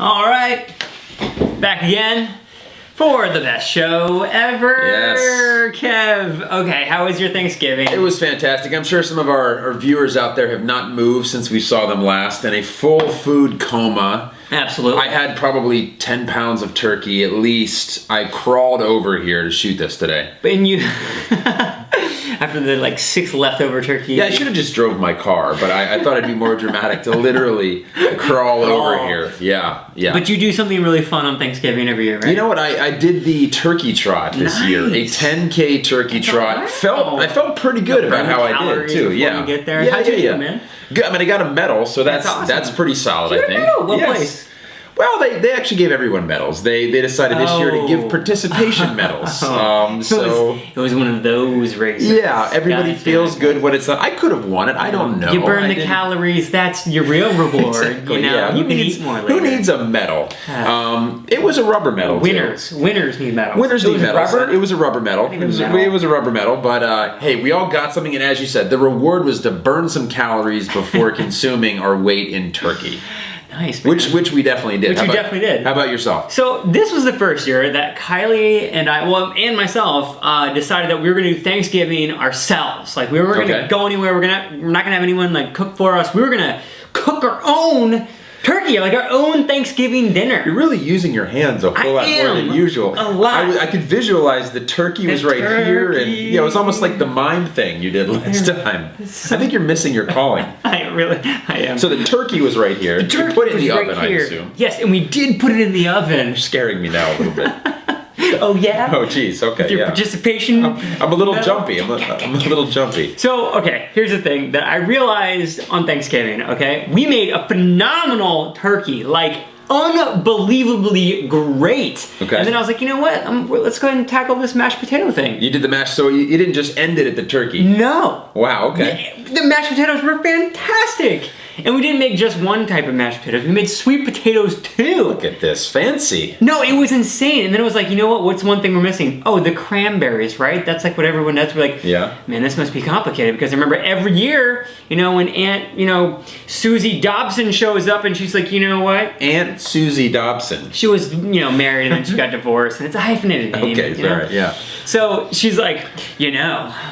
All right, back again for the best show ever. Yes. Kev, okay, how was your Thanksgiving? It was fantastic. I'm sure some of our viewers out there have not moved since we saw them last in a full food coma. Absolutely. I had probably 10 pounds of turkey at least. I crawled over here to shoot this today. And you, after the like 6 leftover turkey. Yeah, I should have just drove my car, but I thought it'd be more dramatic to literally crawl over here. Yeah. But you do something really fun on Thanksgiving every year, right? You know what? I did the turkey trot this year. A 10K turkey trot. I felt pretty good about how I did too. Yeah. You get there. How'd you do, man? Good. I mean, I got a medal, so that's awesome. pretty solid. I think. Medal? What place? Well, they actually gave everyone medals. They decided this year to give participation medals. So it was one of those races. Yeah, everybody feels good when it's done. I could have won it. I don't know. You burn the calories. That's your real reward. Exactly, you know, yeah. you can eat more later. Who needs a medal? It was a rubber medal. Winners need medals. Winners need medals. Rubber? It was a rubber medal. It was a rubber medal. But hey, we all got something, and as you said, the reward was to burn some calories before consuming our weight in turkey. Nice, man. Which we definitely did. Definitely did. How about yourself? So this was the first year that Kylie and I, and myself, decided that we were going to do Thanksgiving ourselves. Like we weren't going to go anywhere. We're not going to have anyone like cook for us. We were going to cook our own turkey, like our own Thanksgiving dinner. You're really using your hands a whole lot more than usual. A lot. I could visualize the turkey was right here, and yeah, it was almost like the mime thing you did last time. I think you're missing your calling. I am. So the turkey was right here. The turkey you put it in the was oven, right here. I assume. Yes, and we did put it in the oven. You're scaring me now a little bit. Oh yeah. Oh geez. Okay. With your participation. I'm a little jumpy. I'm a little jumpy. So, okay, here's the thing that I realized on Thanksgiving, okay? We made a phenomenal turkey, like unbelievably great. Okay. And then I was like, you know what? Let's go ahead and tackle this mashed potato thing. You did the mash, so you didn't just end it at the turkey. No. Wow, okay. The mashed potatoes were fantastic. And we didn't make just one type of mashed potatoes. We made sweet potatoes too. Look at this. Fancy. No, it was insane. And then it was like, you know what? What's one thing we're missing? Oh, the cranberries, right? That's like what everyone does. We're like, yeah. Man, this must be complicated. Because I remember every year, you know, when Aunt, Susie Dobson shows up and she's like, you know what? Aunt Susie Dobson. She was, married and then she got divorced. And it's a hyphenated name. Okay, all right, yeah. So she's like,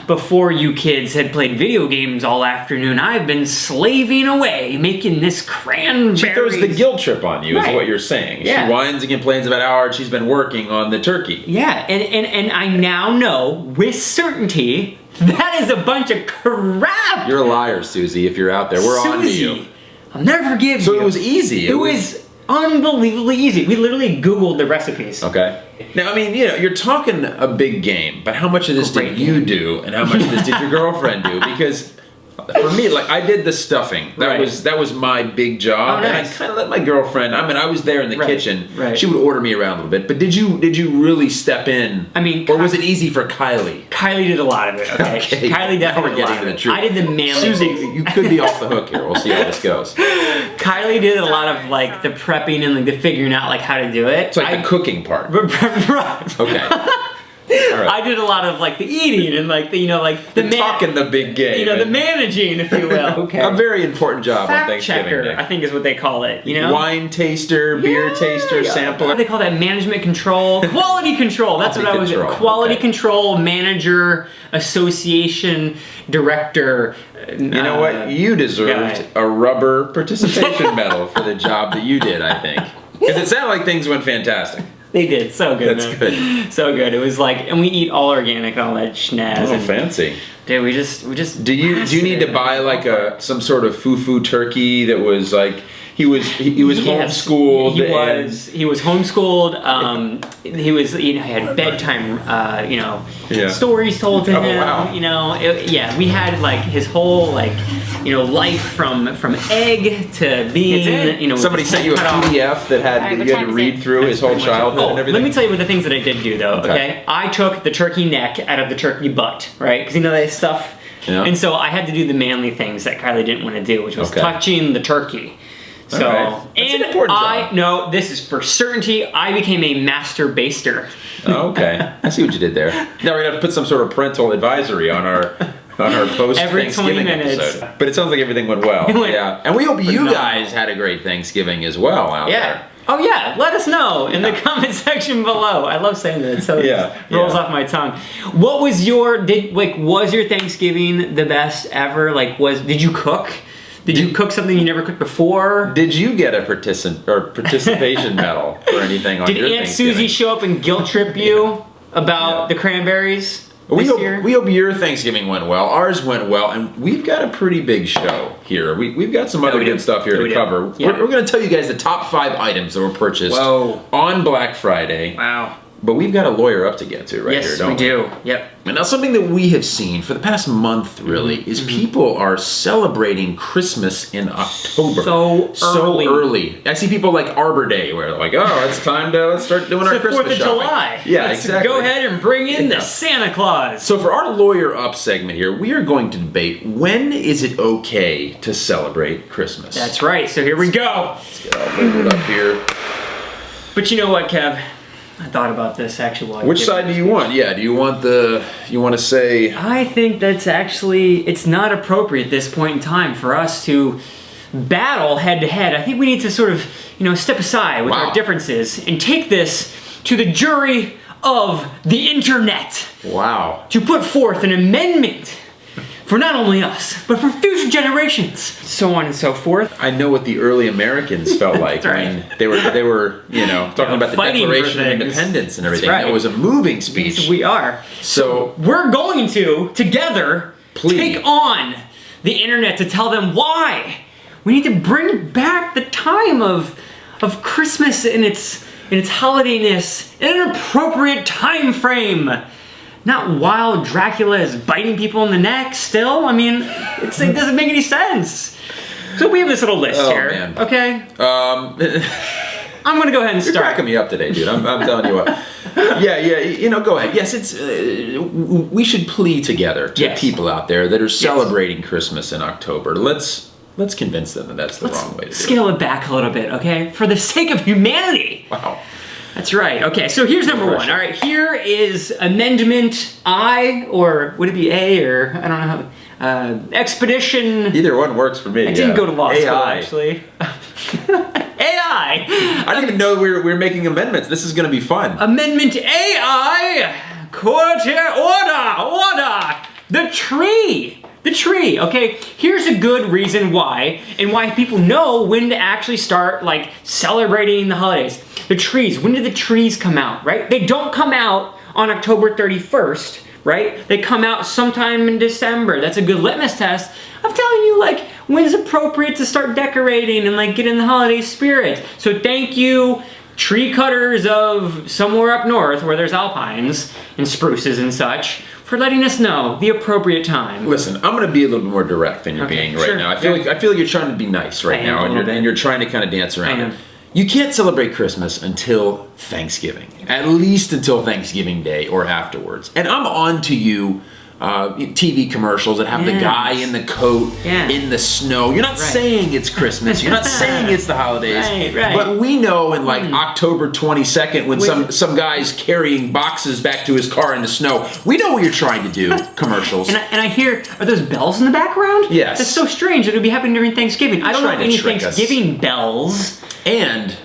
before you kids had played video games all afternoon, I've been slaving away making this cranberry. She throws the guilt trip on you, is what you're saying. Yeah. She whines and complains about how hard she's been working on the turkey. Yeah, and I now know with certainty that is a bunch of crap. You're a liar, Susie, if you're out there. We're on to you. I'll never forgive you. So it was easy. It was unbelievably easy. We literally Googled the recipes. Okay. Now, I mean, you're talking a big game, but how much of this did you do, and how much of this did your girlfriend do? Because for me, like, I did the stuffing. That was my big job. Oh, nice. And I kind of let my girlfriend, I was there in the kitchen. Right. She would order me around a little bit. But did you really step in? I mean, or was it easy for Kylie? Kylie did a lot of it, okay? Kylie definitely did a lot of it. I did the manly Susie, you could be off the hook here. We'll see how this goes. Kylie did a lot of, like, the prepping and, like, the figuring out, like, how to do it. It's like the cooking part. Right. Okay. Right. I did a lot of like the eating and like the talking the big game, the managing, if you will. Okay, a very important job Fact on Thanksgiving checker, Day. I think is what they call it. Wine taster, beer taster, sampler. What do they call that? Management control, quality control. That's what I was. Quality control manager, association director. You know what? You deserved a rubber participation medal for the job that you did. I think because it sounded like things went fantastic. They did so good. That's good. So good. It was like, and we eat all organic, all that schnaz. Oh, fancy. Dude, we just. Do you need to buy like some sort of foo-foo turkey that was like? He was homeschooled. He was homeschooled. He had bedtime stories told to him. Wow. We had like his whole life from egg to being somebody sent you a PDF that had you had to read through his whole childhood and everything. Let me tell you what the things that I did do though. Okay, I took the turkey neck out of the turkey butt, right? Because they stuff. Yeah. And so I had to do the manly things that Kylie didn't want to do, which was touching the turkey. So, That's an important job. No, this is for certainty. I became a master baster. Oh, okay, I see what you did there. Now we're gonna have to put some sort of parental advisory on our post Thanksgiving episode. But it sounds like everything went well. Yeah, and we hope you guys had a great Thanksgiving as well out there. Oh yeah, let us know in the comment section below. I love saying that, so it rolls off my tongue. What was your was your Thanksgiving the best ever? Did you cook? Did you cook something you never cooked before? Did you get a participation medal or anything on your Thanksgiving? Did Aunt Susie show up and guilt trip you about the cranberries? We hope your Thanksgiving went well. Ours went well, and we've got a pretty big show here. We've got some other good stuff here to cover. Yeah. We're going to tell you guys the top 5 items that were purchased on Black Friday. Wow. But we've got a lawyer up to get to here, don't we? Yes, we do. Yep. And now something that we have seen for the past month, really, is people are celebrating Christmas in October. So early. I see people like Arbor Day, where they're like, let's start doing our Christmas 4th of shopping. July. Yeah, let's exactly. Go ahead and bring in the Santa Claus. So for our Lawyer Up segment here, we are going to debate, when is it okay to celebrate Christmas? That's right. So here we go. Let's get all loaded up here. But you know what, Kev? I thought about this actually. Which side do you want? Yeah, do you want to say? I think that's it's not appropriate at this point in time for us to battle head to head. I think we need to sort of, step aside with our differences and take this to the jury of the internet. Wow. To put forth an amendment for not only us, but for future generations, so on and so forth. I know what the early Americans felt like. Right. I mean, they were talking about the Declaration of Independence and everything. Right. It was a moving speech. Yes, we are. So we're going to together take on the internet to tell them why we need to bring back the time of Christmas in its holidayness in an appropriate time frame. Not while Dracula is biting people in the neck still. I mean, it doesn't make any sense. So we have this little list here. Man. Okay? I'm going to go ahead and start. You're cracking me up today, dude. I'm telling you what. Yeah, go ahead. Yes, we should plea together to people out there that are celebrating Christmas in October. Let's convince them that that's the wrong way to do it. Scale it back a little bit, okay? For the sake of humanity. Wow. That's right. Okay, so here's number 1. All right, here is Amendment I, or would it be A, or I don't know how. Expedition. Either one works for me. I didn't go to law school, AI. actually. AI. I didn't even know we were making amendments. This is going to be fun. Amendment AI. Court here. Order. The tree. The tree, okay? Here's a good reason why, and why people know when to actually start, celebrating the holidays. The trees, when did the trees come out, right? They don't come out on October 31st, right? They come out sometime in December. That's a good litmus test of telling you, when's appropriate to start decorating and, get in the holiday spirit. So thank you, tree cutters of somewhere up north where there's alpines and spruces and such, for letting us know the appropriate time. Listen, I'm going to be a little bit more direct than you're being right now. I feel like you're trying to be nice right now, and you're trying to kind of dance around it. You can't celebrate Christmas until Thanksgiving, at least until Thanksgiving Day or afterwards. And I'm on to you. TV commercials that have the guy in the coat in the snow. You're not saying it's Christmas. You're not saying it's the holidays. Right. But we know in October 22nd when some guy's carrying boxes back to his car in the snow. We know what you're trying to do. Commercials. And I hear, are those bells in the background? Yes. That's so strange. It would be happening during Thanksgiving. I don't know any Thanksgiving bells. And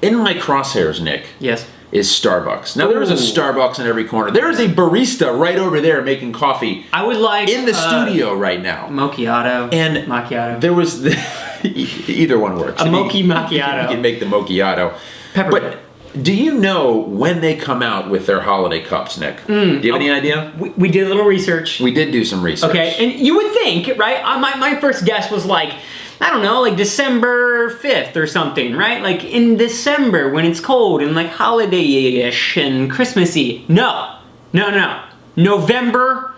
in my crosshairs, Nick. Yes. Is Starbucks. Now there is a Starbucks in every corner. There is a barista right over there making coffee. I would like in the studio right now. Macchiato and macchiato. There was either one works. A mochi macchiato. You can make the macchiato. Pepper. But do you know when they come out with their holiday cups, Nick? Do you have any idea? We did a little research. We did do some research. Okay, and you would think, right? My first guess was I don't know, December 5th or something, right? In December when it's cold and holiday-ish and Christmassy. No. November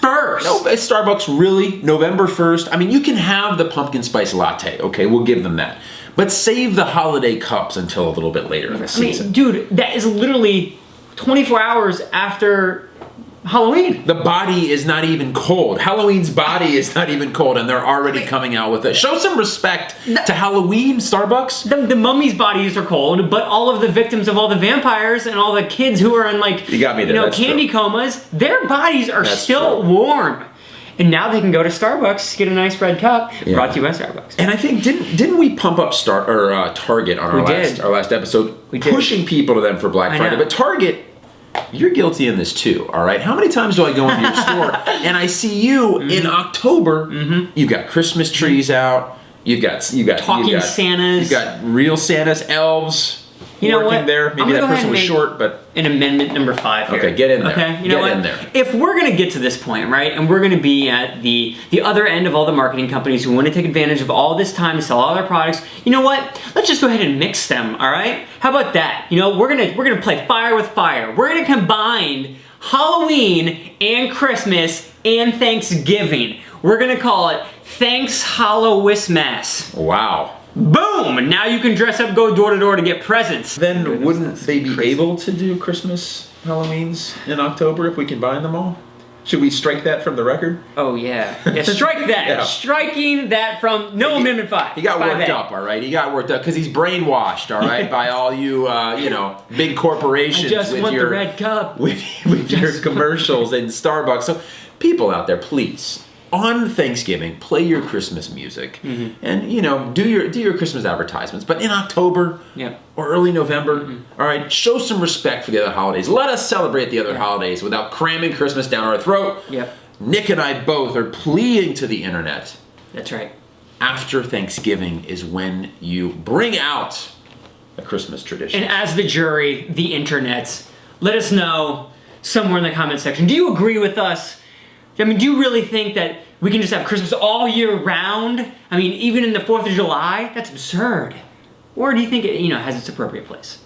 1st. No, is Starbucks really November 1st? I mean, you can have the pumpkin spice latte, okay? We'll give them that. But save the holiday cups until a little bit later in the season. Dude, that is literally 24 hours after Halloween. The body is not even cold. Halloween's body is not even cold, and they're already coming out with it. Show some respect to Halloween, Starbucks. The mummies' bodies are cold, but all of the victims of all the vampires and all the kids who are in you got me there. candy comas, their bodies are still warm. And now they can go to Starbucks, get a nice red cup, brought to you by Starbucks. And I think didn't we pump up Target on our last episode, pushing people to them for Black Friday? But Target, you're guilty in this too, all right? How many times do I go into your store and I see you in October? You've got Christmas trees out. You've got talking Santas. You've got real Santas, elves. You know working what? there. Maybe that person was short, but an amendment number 5 here. Okay, get in there. Okay, you know what? In there. If we're gonna get to this point, right, and we're gonna be at the other end of all the marketing companies who want to take advantage of all this time to sell all their products, you know what? Let's just go ahead and mix them. All right? How about that? You know, we're gonna play fire with fire. We're gonna combine Halloween and Christmas and Thanksgiving. We're gonna call it Thanks Hallowismas. Wow. Boom! Now you can dress up, go door to door to get presents. Then wouldn't they be able to do Christmas Halloweens in October if we combine them all? Should we strike that from the record? Oh yeah. Yeah, strike that. Yeah. Striking that from Amendment 5. He got worked up, all right? He got worked up because he's brainwashed, all right, by all you, big corporations. I just want the red cup. With your commercials and Starbucks. So people out there, please. On Thanksgiving, play your Christmas music, and do your Christmas advertisements. But in October or early November, all right, show some respect for the other holidays. Let us celebrate the other holidays without cramming Christmas down our throat. Nick and I both are pleading to the internet. That's right. After Thanksgiving is when you bring out a Christmas tradition. And as the jury, the internet, let us know somewhere in the comment section. Do you agree with us? I mean, do you really think that we can just have Christmas all year round? I mean, even in the 4th of July? That's absurd. Or do you think it, has its appropriate place?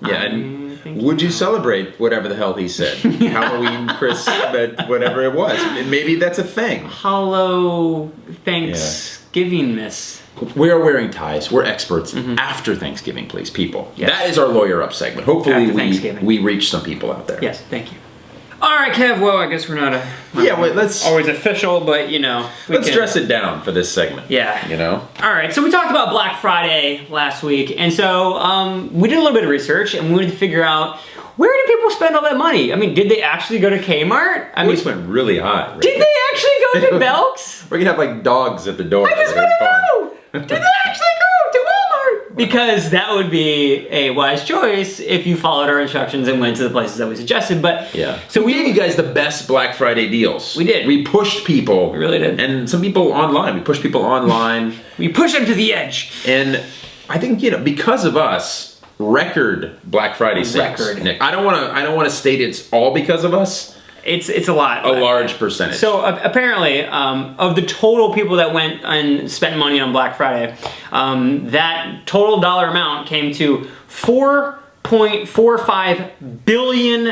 Yeah, and would you celebrate whatever the hell he said? Halloween, Christmas, whatever it was. Maybe that's a thing. Hollow Thanksgiving-miss. We are wearing ties. We're experts. After Thanksgiving, please, people. Yes. That is our lawyer up segment. Hopefully we reach some people out there. Yes, thank you. All right, Kev. Well, I guess we're not let's always official, but let's dress it down for this segment. Yeah. All right. So we talked about Black Friday last week, and so we did a little bit of research, and we wanted to figure out where did people spend all that money. I mean, did they actually go to Kmart? We went really high. Right? Did they actually go to Belk's? We're gonna have dogs at the door. I just want to know. Did they actually go to Walmart? Because that would be a wise choice if you followed our instructions and went to the places that we suggested. But so we gave you guys the best Black Friday deals. We did. We pushed people. We really did. And some people online. We pushed people online. We pushed them to the edge. And I think because of us, record Black Friday sales. Record. Nick, I don't want to state it's all because of us. It's a lot. A large percentage. So apparently, of the total people that went and spent money on Black Friday, that total dollar amount came to $4.45 billion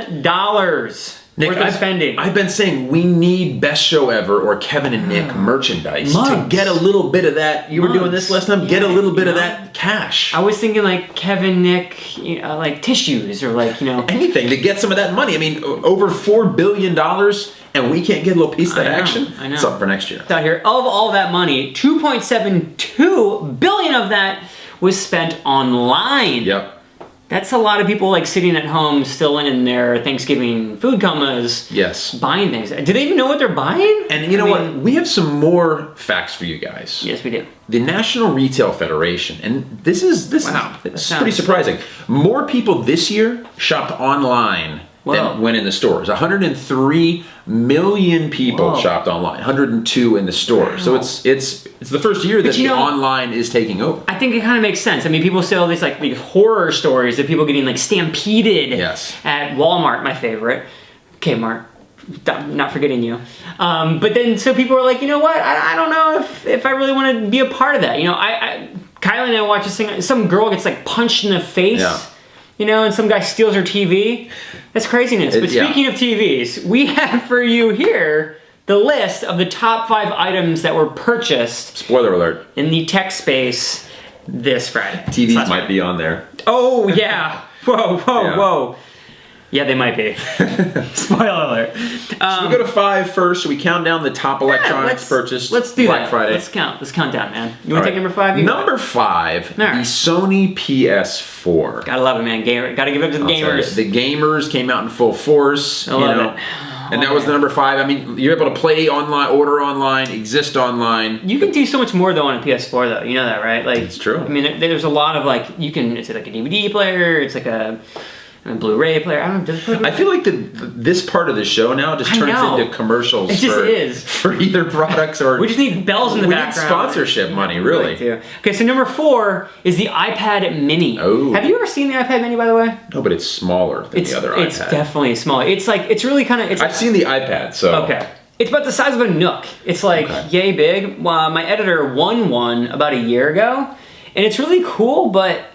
Nick, worth of spending. I've been saying we need Best Show Ever or Kevin and Nick merchandise to get a little bit of that. You were doing this last time. Get a little bit of that cash. I was thinking like Kevin, Nick, like tissues or anything to get some of that money. I mean, over $4 billion, and we can't get a little piece of that action. I know. It's up for next year. Out here, of all that money, $2.72 billion of that was spent online. Yep. That's a lot of people sitting at home still in their Thanksgiving food comas. Yes. Buying things. Do they even know what they're buying? And you know what? We have some more facts for you guys. Yes, we do. The National Retail Federation, and this is pretty surprising. More people this year shopped online than went in the stores. 103 million people shopped online. 102 in the store. So it's the first year that the online is taking over. I think it kind of makes sense. I mean, people say all these these horror stories of people getting stampeded at Walmart, my favorite, Kmart. Not forgetting you. But then so people are like, you know what? I don't know if I really want to be a part of that. Kylie and I watch this thing. Some girl gets punched in the face. Yeah. And some guy steals her TV. That's craziness. But speaking of TVs, we have for you here the list of the top 5 items that were purchased. Spoiler alert. In the tech space this Friday. TVs might be on there. Oh, yeah. Whoa. Yeah, they might be. Spoiler alert. Should we go to 5 first? Should we count down the top electronics purchased Let's do Black that. Friday? Let's count down, man. You want to take number 5? Number 5, the Sony PS4. Gotta love it, man. Gotta give it up to the gamers. The gamers came out in full force. I love it. And that was the number 5. I mean, you're able to play online, order online, exist online. You can do so much more though on a PS4 though. You know that, right? Like, it's true. I mean, there's a lot of like it's like a DVD player. It's like a Blu-ray player. I don't know. I feel like this part of the show now just turns into commercials. It just is for either products or. We just need bells in the background. We need sponsorship money, really. Okay, so number 4 is the iPad Mini. Oh. Have you ever seen the iPad Mini, by the way? No, but it's smaller than the other iPad. It's definitely smaller. It's really kind of. I've seen the iPad, so. Okay. It's about the size of a Nook. It's like yay big. My editor won one about a year ago, and it's really cool, but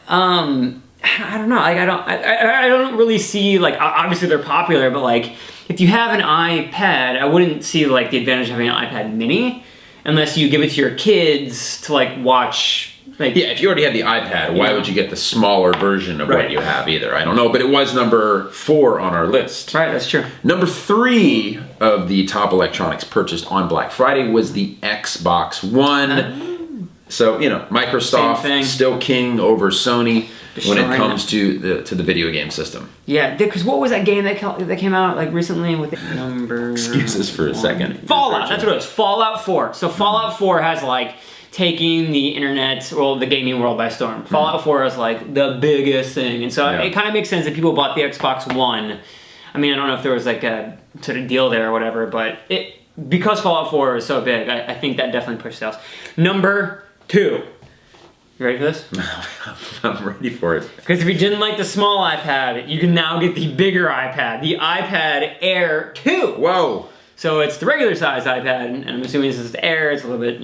I don't know. Like I don't really see like obviously they're popular, but like if you have an iPad, I wouldn't see like the advantage of having an iPad Mini unless you give it to your kids to like watch. Like, yeah, if you already have the iPad, why would you get the smaller version of what you have either? I don't know, but it was number 4 on our list. Right, that's true. Number 3 of the top electronics purchased on Black Friday was the Xbox One. So, Microsoft still king over Sony when it comes to the video game system. Yeah, because what was that game that came out like recently with number... Excuse us for a second. Fallout, that's what it was. Fallout 4. So Fallout 4 has like taking the internet, well, the gaming world by storm. Fallout 4 is like the biggest thing. And so it kind of makes sense that people bought the Xbox One. I mean, I don't know if there was like a sort of deal there or whatever, but because Fallout 4 is so big, I think that definitely pushed sales. Number 2. You ready for this? I'm ready for it. Because if you didn't like the small iPad, you can now get the bigger iPad, the iPad Air 2. Whoa. So it's the regular size iPad, and I'm assuming this is the Air. It's a little bit,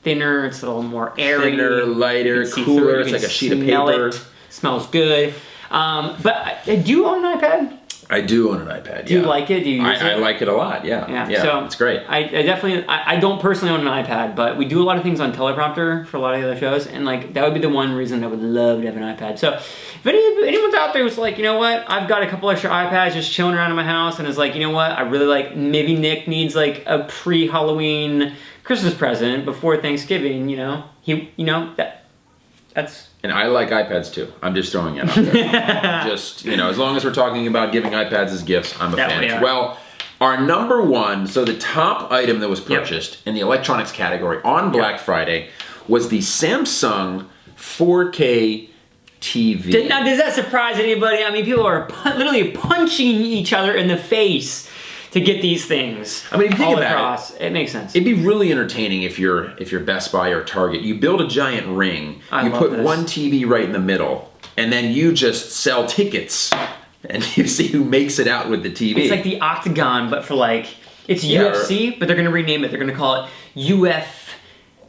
thinner. It's a little more airy. Thinner, lighter, cooler. It's like a sheet of paper. Smells good. But do you own an iPad? I do own an iPad. Do you like it? Do you use it? I like it a lot. Yeah. So it's great. I definitely. I don't personally own an iPad, but we do a lot of things on teleprompter for a lot of the other shows, and like that would be the one reason I would love to have an iPad. So if anyone's out there who's like, you know what, I've got a couple extra iPads just chilling around in my house, and is like, you know what, I really like. Maybe Nick needs like a pre-Halloween Christmas present before Thanksgiving. That's. And I like iPads too. I'm just throwing it out there. Just, as long as we're talking about giving iPads as gifts, I'm a fan. Yeah. Well, our number 1, so the top item that was purchased in the electronics category on Black Friday was the Samsung 4K TV. Now, does that surprise anybody? I mean, people are literally punching each other in the face to get these things. I mean, if you think about it makes sense. It'd be really entertaining if you're Best Buy or Target. You build a giant ring, you put one TV right in the middle, and then you just sell tickets, and you see who makes it out with the TV. It's like the Octagon, but for like, it's UFC, but they're going to rename it. They're going to call it UF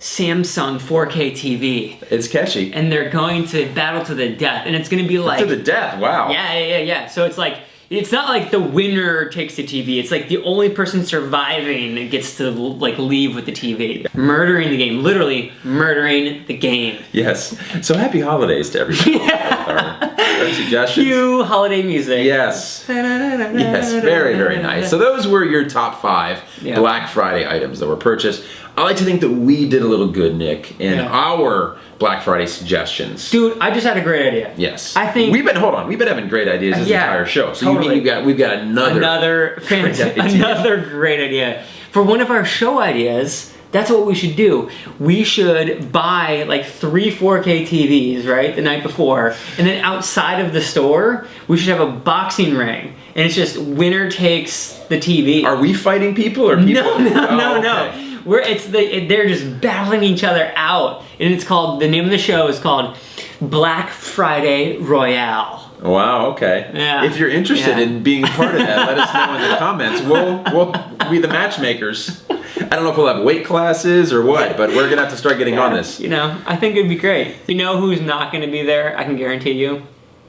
Samsung 4K TV. It's catchy. And they're going to battle to the death, and it's going to be like... To the death, wow. Yeah. So it's like... It's not like the winner takes the TV. It's like the only person surviving gets to like leave with the TV. Murdering the game. Literally murdering the game. Yes. So happy holidays to everybody. Our suggestions. Cue holiday music. Yes. Yes. Very, very nice. So those were your top 5 Black Friday items that were purchased. I like to think that we did a little good, Nick, in our Black Friday suggestions. Dude, I just had a great idea. Yes. I think we've been having great ideas this entire show. So you mean we've got another great idea. For one of our show ideas, that's what we should do. We should buy like 3 4K TVs, right, the night before, and then outside of the store, we should have a boxing ring. And it's just winner takes the TV. Are we fighting people or people? No. They're just battling each other out, and the name of the show is called Black Friday Royale. Wow, okay. Yeah. If you're interested in being part of that, let us know in the comments. We'll be the matchmakers. I don't know if we'll have weight classes or what, but we're gonna have to start getting on this. I think it'd be great. You know who's not gonna be there? I can guarantee you,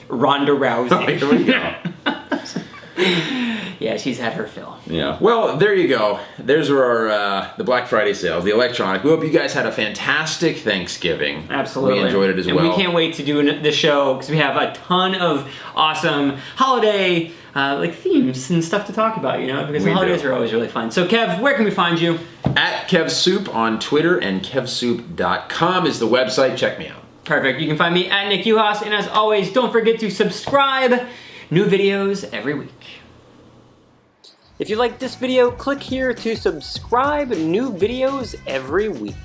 Ronda Rousey. Here we go. Yeah, she's had her fill. Yeah. Well, there you go. There's our the Black Friday sales, the electronic. We hope you guys had a fantastic Thanksgiving. Absolutely. We enjoyed it as well. And we can't wait to do the show because we have a ton of awesome holiday themes and stuff to talk about, because the holidays are always really fun. So, Kev, where can we find you? At KevSoup on Twitter, and KevSoup.com is the website. Check me out. Perfect. You can find me at Nick Uhas, and as always, don't forget to subscribe. New videos every week. If you liked this video, click here to subscribe. New videos every week.